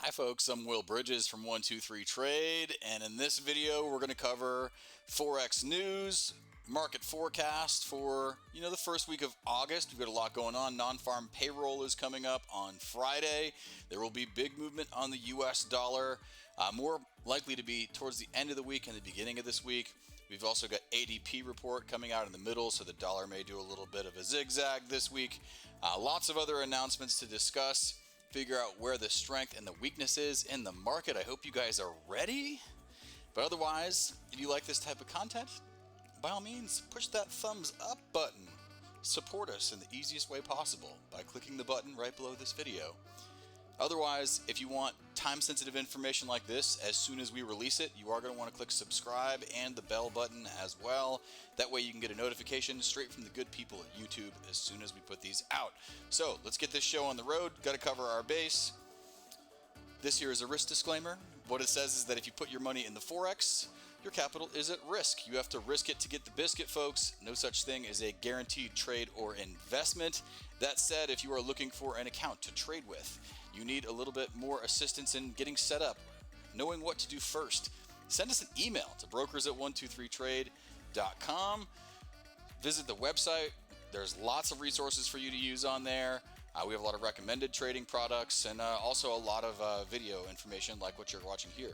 Hi folks, I'm Will Bridges from 123 Trade, and in this video we're going to cover Forex news, market forecast for, the first week of August. We've got a lot going on. Non-farm payroll is coming up on Friday. There will be big movement on the US dollar, more likely to be towards the end of the week and the beginning of this week. We've also got ADP report coming out in the middle, so the dollar may do a little bit of a zigzag this week. Lots of other announcements to discuss. Figure out where the strength and the weakness is in the market. I hope you guys are ready. But otherwise, if you like this type of content, by all means, push that thumbs up button. Support us in the easiest way possible by clicking the button right below this video. Otherwise, if you want time-sensitive information like this, as soon as we release it, you are going to want to click subscribe and the bell button as well. That way you can get a notification straight from the good people at YouTube as soon as we put these out. So let's get this show on the road. Got to cover our base. This here is a risk disclaimer. What it says is that if you put your money in the Forex, your capital is at risk. You have to risk it to get the biscuit, folks. No such thing as a guaranteed trade or investment. That said, if you are looking for an account to trade with, you need a little bit more assistance in getting set up, knowing what to do first. Send us an email to brokers@123trade.com. Visit the website. There's lots of resources for you to use on there. We have a lot of recommended trading products and also a lot of video information like what you're watching here.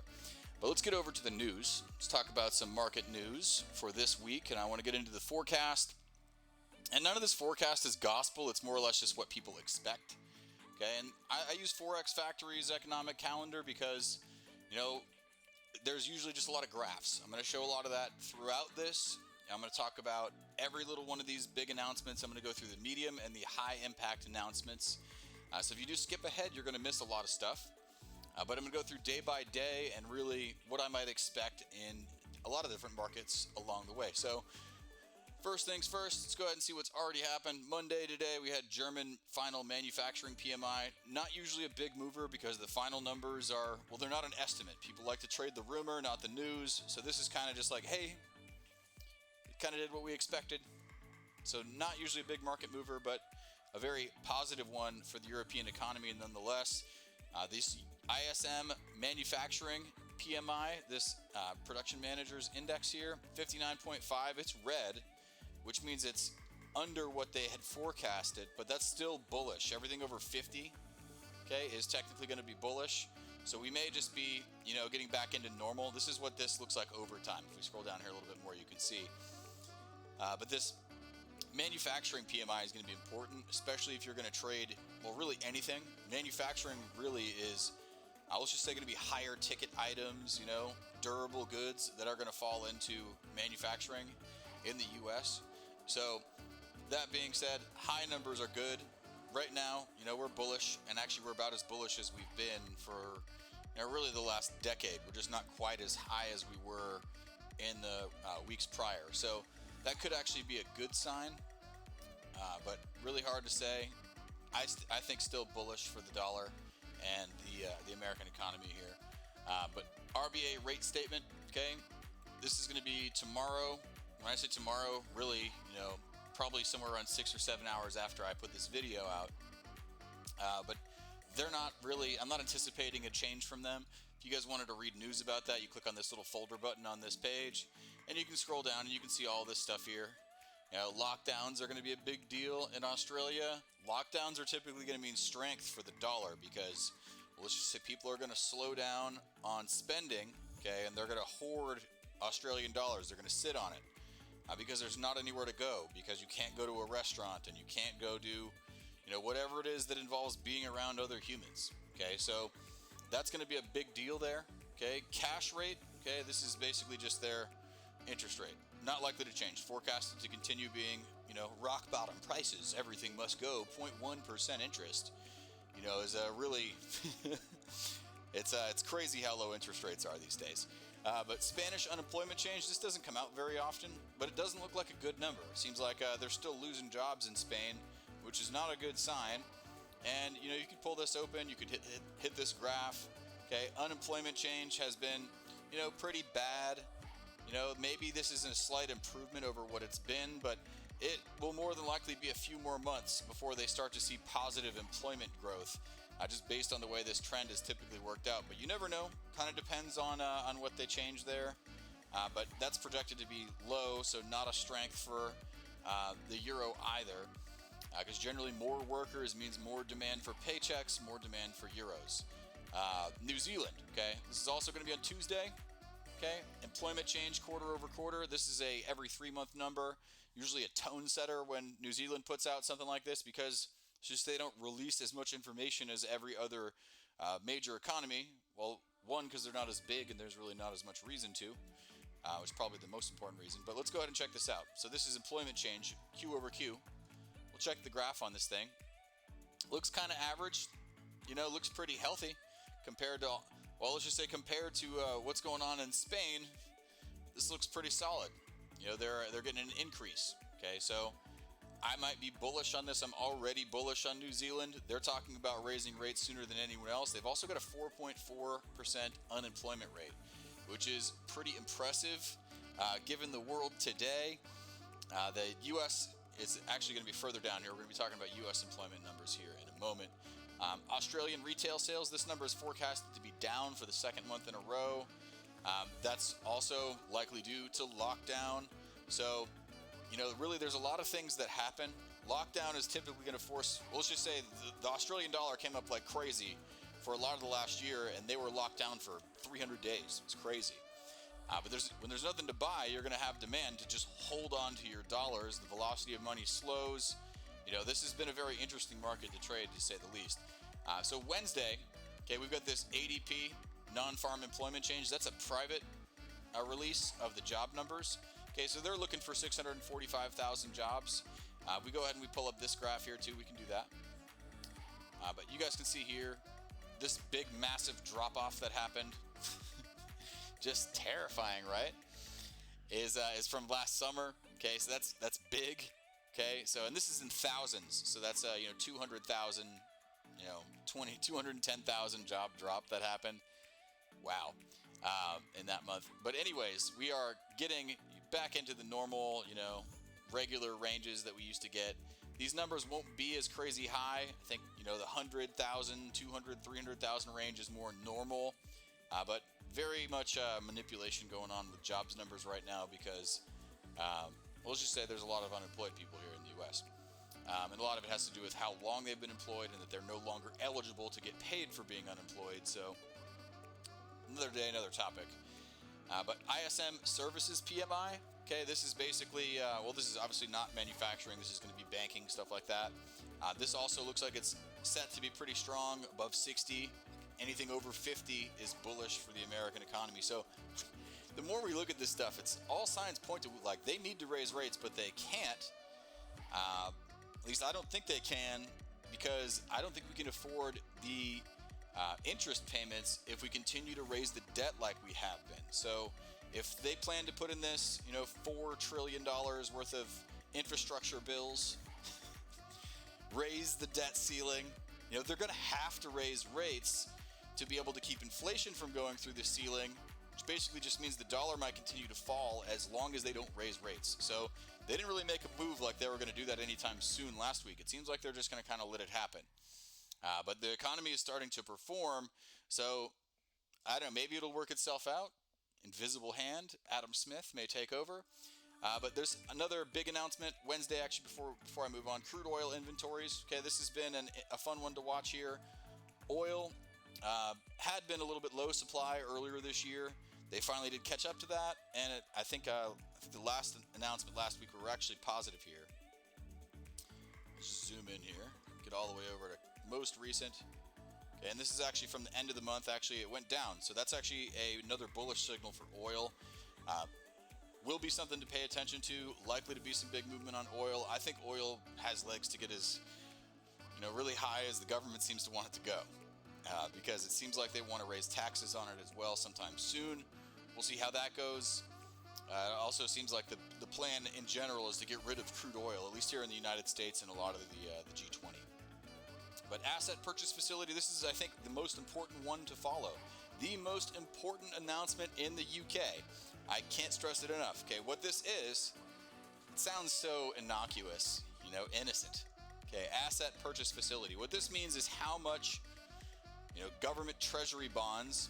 But let's get over to the news. Let's talk about some market news for this week, and I want to get into the forecast. And none of this forecast is gospel. It's more or less just what people expect. Okay, and I use Forex Factory's economic calendar because, there's usually just a lot of graphs. I'm going to show a lot of that throughout this. I'm going to talk about every little one of these big announcements. I'm going to go through the medium and the high impact announcements. So if you do skip ahead, you're going to miss a lot of stuff. But I'm going to go through day by day and really what I might expect in a lot of different markets along the way. So first things first, let's go ahead and see what's already happened. Monday today, we had German final manufacturing PMI. Not usually a big mover because the final numbers are, well, they're not an estimate. People like to trade the rumor, not the news. So this is kind of just like, hey, it kind of did what we expected. So not usually a big market mover, but a very positive one for the European economy nonetheless. This ISM manufacturing PMI, this production managers index here, 59.5, it's red, which means it's under what they had forecasted, but that's still bullish. Everything over 50, okay, is technically going to be bullish. So we may just be, getting back into normal. This is what this looks like over time. If we scroll down here a little bit more, you can see. But this manufacturing PMI is going to be important, especially if you're going to trade, well, really anything. Manufacturing really is, let's just say, going to be higher ticket items, durable goods that are going to fall into manufacturing in the U.S. So that being said, high numbers are good. Right now, we're bullish, and actually we're about as bullish as we've been for, really the last decade. We're just not quite as high as we were in the weeks prior. So that could actually be a good sign, but really hard to say. I think still bullish for the dollar and the American economy here. But RBA rate statement, okay, this is going to be tomorrow. When I say tomorrow, really, probably somewhere around 6 or 7 hours after I put this video out. But they're not really, I'm not anticipating a change from them. If you guys wanted to read news about that, you click on this little folder button on this page, and you can scroll down and you can see all this stuff here. Lockdowns are going to be a big deal in Australia. Lockdowns are typically going to mean strength for the dollar because, well, let's just say people are going to slow down on spending, okay, and they're going to hoard Australian dollars. They're going to sit on it. Because there's not anywhere to go, because you can't go to a restaurant and you can't go do, whatever it is that involves being around other humans. Okay, so that's going to be a big deal there. Okay, cash rate. Okay, this is basically just their interest rate. Not likely to change. Forecasted to continue being, rock bottom prices. Everything must go. 0.1% interest. Is a really it's crazy how low interest rates are these days. But Spanish unemployment change, this doesn't come out very often, but it doesn't look like a good number. It seems like they're still losing jobs in Spain, which is not a good sign. And, you could pull this open, you could hit this graph. Okay, unemployment change has been, pretty bad. Maybe this is a slight improvement over what it's been, but it will more than likely be a few more months before they start to see positive employment growth. just based on the way this trend has typically worked out. But you never know. Kind of depends on what they change there. But that's projected to be low, so not a strength for the euro either. Because generally more workers means more demand for paychecks, more demand for euros. New Zealand, okay? This is also going to be on Tuesday, okay? Employment change quarter over quarter. This is a every 3-month number, usually a tone setter when New Zealand puts out something like this, because it's just they don't release as much information as every other major economy. Well, one, because they're not as big and there's really not as much reason to, which is probably the most important reason. But let's go ahead and check this out. So this is employment change, Q over Q. We'll check the graph on this thing. Looks kind of average, looks pretty healthy compared to, well, let's just say compared to what's going on in Spain. This looks pretty solid. They're getting an increase. Okay, so I might be bullish on this. I'm already bullish on New Zealand. They're talking about raising rates sooner than anyone else. They've also got a 4.4% unemployment rate, which is pretty impressive given the world today. The U.S. is actually going to be further down here. We're going to be talking about U.S. employment numbers here in a moment. Australian retail sales, this number is forecasted to be down for the second month in a row. That's also likely due to lockdown. So, really there's a lot of things that happen. Lockdown is typically going to force, well, let's just say the Australian dollar came up like crazy for a lot of the last year, and they were locked down for 300 days. It's crazy. But when there's nothing to buy, you're going to have demand to just hold on to your dollars. The velocity of money slows. This has been a very interesting market to trade, to say the least. So Wednesday, okay, we've got this ADP, non-farm employment change. That's a private release of the job numbers. Okay, so they're looking for 645,000 jobs. We go ahead and we pull up this graph here too. We can do that. But you guys can see here, this big, massive drop-off that happened. Just terrifying, right? Is from last summer. Okay, so that's big. Okay, so, and this is in thousands. So that's 200,000, 210,000 job drop that happened. Wow, in that month. But anyways, we are getting back into the normal, regular ranges that we used to get. These numbers won't be as crazy high. I think, the 100,000, 200, 300,000 range is more normal. But very much manipulation going on with jobs numbers right now because, let's just say there's a lot of unemployed people here in the U.S. And a lot of it has to do with how long they've been employed and that they're no longer eligible to get paid for being unemployed. So another day, another topic. But ISM Services PMI, okay, this is basically, this is obviously not manufacturing. This is going to be banking, stuff like that. This also looks like it's set to be pretty strong, above 60. Anything over 50 is bullish for the American economy. So the more we look at this stuff, it's all signs point to like they need to raise rates, but they can't. At least I don't think they can, because I don't think we can afford the interest payments if we continue to raise the debt like we have been. So if they plan to put in this, $4 trillion worth of infrastructure bills, raise the debt ceiling, they're going to have to raise rates to be able to keep inflation from going through the ceiling, which basically just means the dollar might continue to fall as long as they don't raise rates. So they didn't really make a move like they were going to do that anytime soon last week. It seems like they're just going to kind of let it happen. But the economy is starting to perform, so I don't know, maybe it'll work itself out. Invisible hand, Adam Smith may take over. But there's another big announcement Wednesday, actually, before I move on. Crude oil inventories. Okay, this has been a fun one to watch here. Oil had been a little bit low supply earlier this year. They finally did catch up to that, and I think the last announcement last week we were actually positive here. Let's zoom in here, get all the way over to most recent. Okay, and this is actually from the end of the month. Actually, it went down, so that's actually another bullish signal for oil. Will be something to pay attention to. Likely to be some big movement on oil. I think oil has legs to get as really high as the government seems to want it to go, because it seems like they want to raise taxes on it as well sometime soon. We'll see how that goes. It also seems like the plan in general is to get rid of crude oil, at least here in the United States and a lot of the G20. But asset purchase facility, this is, I think, the most important one to follow. The most important announcement in the UK. I can't stress it enough. Okay, what this is, it sounds so innocuous, innocent. Okay, asset purchase facility. What this means is how much Government treasury bonds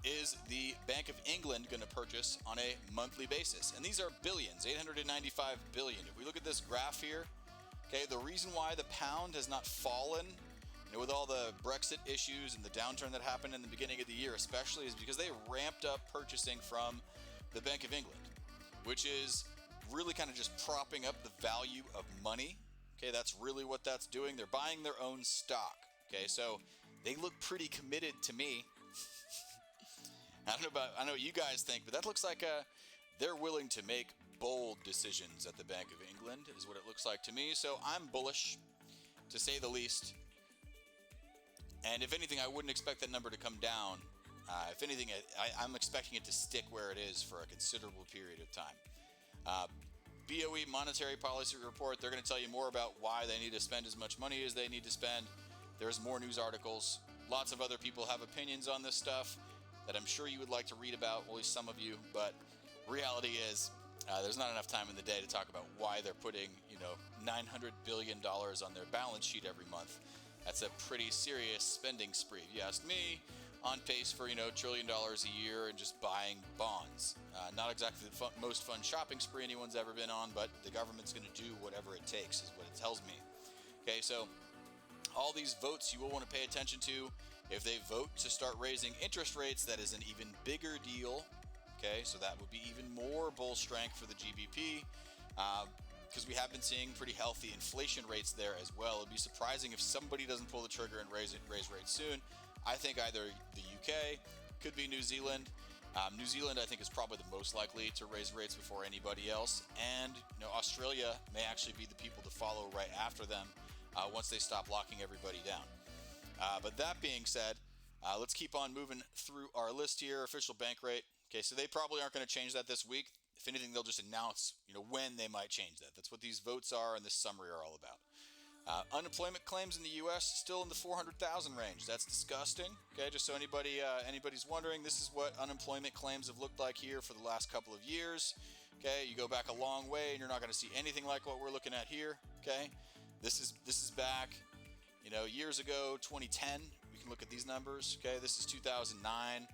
is the Bank of England going to purchase on a monthly basis. And these are billions, 895 billion. If we look at this graph here, okay, the reason why the pound has not fallen, with all the Brexit issues and the downturn that happened in the beginning of the year especially, is because they ramped up purchasing from the Bank of England, which is really kind of just propping up the value of money. Okay, that's really what that's doing. They're buying their own stock. Okay, so they look pretty committed to me. I don't know what you guys think, but that looks like they're willing to make bold decisions at the Bank of England, is what it looks like to me. So I'm bullish, to say the least. And if anything, I wouldn't expect that number to come down. If anything, I'm expecting it to stick where it is for a considerable period of time. BOE Monetary Policy Report, they're going to tell you more about why they need to spend as much money as they need to spend. There's more news articles. Lots of other people have opinions on this stuff that I'm sure you would like to read about, at least some of you, but reality is there's not enough time in the day to talk about why they're putting, $900 billion on their balance sheet every month. That's a pretty serious spending spree. If you ask me, on pace for, $1 trillion a year and just buying bonds. Not exactly the most fun shopping spree anyone's ever been on, but the government's going to do whatever it takes, is what it tells me. Okay, so all these votes you will want to pay attention to. If they vote to start raising interest rates, that is an even bigger deal. Okay, so that would be even more bull strength for the GBP, because we have been seeing pretty healthy inflation rates there as well. It'd be surprising if somebody doesn't pull the trigger and raise rates soon. I think either the UK, could be New Zealand. New Zealand, I think, is probably the most likely to raise rates before anybody else. And Australia may actually be the people to follow right after them once they stop locking everybody down. But that being said, let's keep on moving through our list here. Official bank rate. Okay, so they probably aren't going to change that this week. If anything, they'll just announce, when they might change that. That's what these votes are and this summary are all about. Unemployment claims in the U.S. still in the 400,000 range. That's disgusting. Okay, just so anybody's wondering, this is what unemployment claims have looked like here for the last couple of years. Okay, you go back a long way and you're not going to see anything like what we're looking at here. Okay, this is back, years ago, 2010. We can look at these numbers. Okay, this is 2009.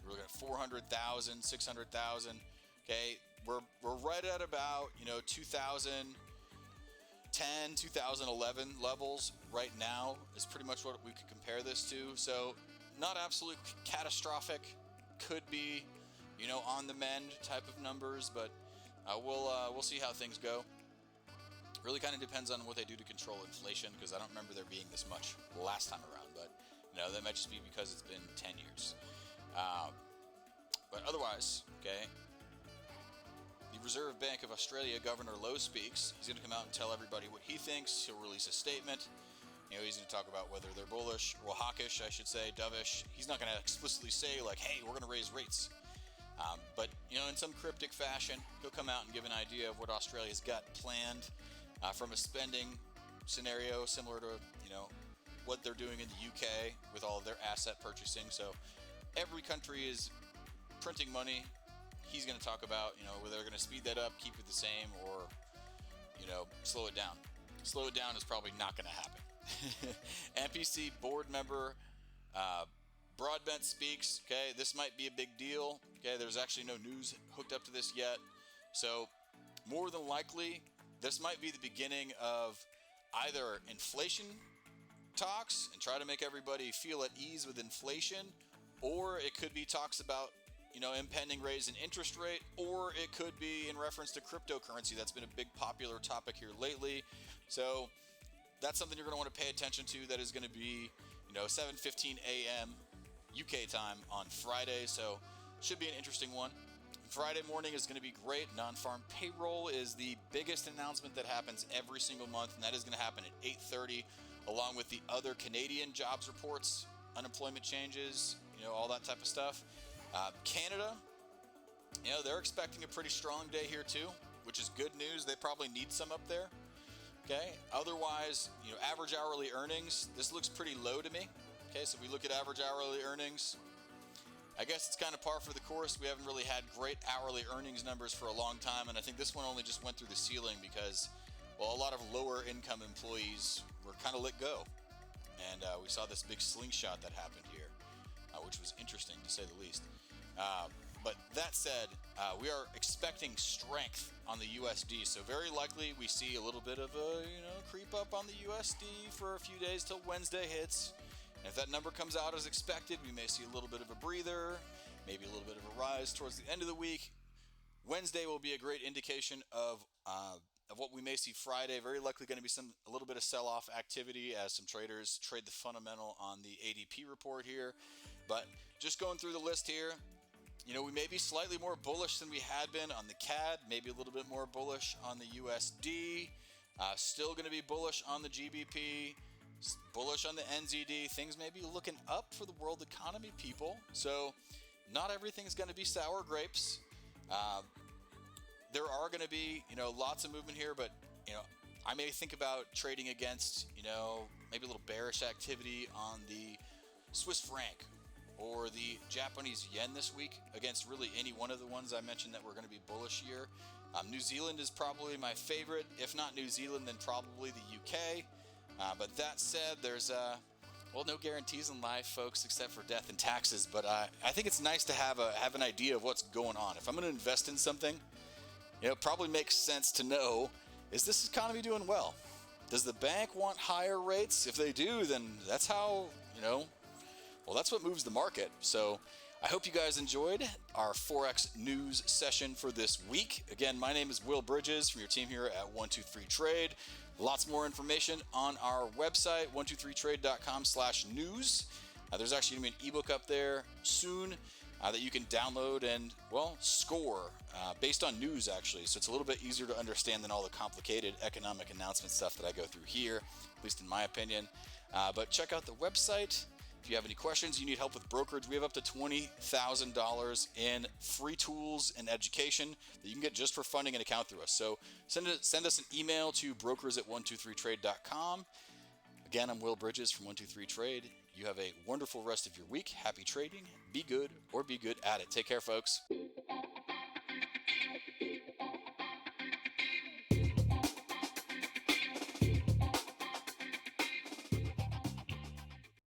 We're looking at 400,000, 600,000. Okay, we're right at about 2010, 2011 levels right now is pretty much what we could compare this to. So not absolute catastrophic, could be on the mend type of numbers, but we'll see how things go. Really kind of depends on what they do to control inflation, because I don't remember there being this much last time around, but that might just be because it's been 10 years. But otherwise, okay, the Reserve Bank of Australia, Governor Lowe speaks. He's going to come out and tell everybody what he thinks. He'll release a statement. He's going to talk about whether they're bullish or hawkish, I should say, dovish. He's not going to explicitly say, like, hey, we're going to raise rates. But, in some cryptic fashion, he'll come out and give an idea of what Australia's got planned from a spending scenario similar to, what they're doing in the UK with all of their asset purchasing. So every country is printing money. He's going to talk about, whether they're going to speed that up, keep it the same, or, slow it down. Slow it down is probably not going to happen. NPC board member Broadbent speaks. Okay, this might be a big deal. Okay, there's actually no news hooked up to this yet. So more than likely, this might be the beginning of either inflation talks and try to make everybody feel at ease with inflation, or it could be talks about impending raise in interest rate, or it could be in reference to cryptocurrency. That's been a big popular topic here lately. So that's something you're going to want to pay attention to. That is going to be, 7:15 a.m. UK time on Friday. So should be an interesting one. Friday morning is going to be great. Non-farm payroll is the biggest announcement that happens every single month, and that is going to happen at 8:30, along with the other Canadian jobs reports, unemployment changes, all that type of stuff. Canada, they're expecting a pretty strong day here too, which is good news. They probably need some up there. Okay. Otherwise, average hourly earnings, this looks pretty low to me. Okay. So if we look at average hourly earnings, I guess it's kind of par for the course. We haven't really had great hourly earnings numbers for a long time. And I think this one only just went through the ceiling because, well, a lot of lower income employees were kind of let go. and we saw this big slingshot that happened here, which was interesting to say the least. But that said, we are expecting strength on the USD, so very likely we see a little bit of a creep up on the USD for a few days till Wednesday hits. And if that number comes out as expected, we may see a little bit of a breather, maybe a little bit of a rise towards the end of the week. Wednesday will be a great indication of what we may see Friday. Very likely going to be a little bit of sell-off activity as some traders trade the fundamental on the ADP report here. But just going through the list here, we may be slightly more bullish than we had been on the CAD, maybe a little bit more bullish on the USD, still going to be bullish on the GBP, bullish on the NZD. Things may be looking up for the world economy, people. So not everything's going to be sour grapes. There are going to be, lots of movement here, but, I may think about trading against, maybe a little bearish activity on the Swiss franc or the Japanese yen this week against really any one of the ones I mentioned that were going to be bullish here. New Zealand is probably my favorite. If not New Zealand, then probably the UK. But that said, there's no guarantees in life, folks, except for death and taxes. But I think it's nice to have an idea of what's going on. If I'm going to invest in something, it probably makes sense to know, is this economy doing well? Does the bank want higher rates? If they do, then that's how, that's what moves the market. So I hope you guys enjoyed our Forex news session for this week. Again, my name is Will Bridges from your team here at 123 Trade. Lots more information on our website, 123trade.com/news. There's actually going to be an ebook up there soon that you can download and, score based on news, actually. So it's a little bit easier to understand than all the complicated economic announcement stuff that I go through here, at least in my opinion. But check out the website. If you have any questions, you need help with brokerage, we have up to $20,000 in free tools and education that you can get just for funding an account through us. So send us an email to brokers@123trade.com. Again, I'm Will Bridges from 123 Trade. You have a wonderful rest of your week. Happy trading. Be good or be good at it. Take care, folks.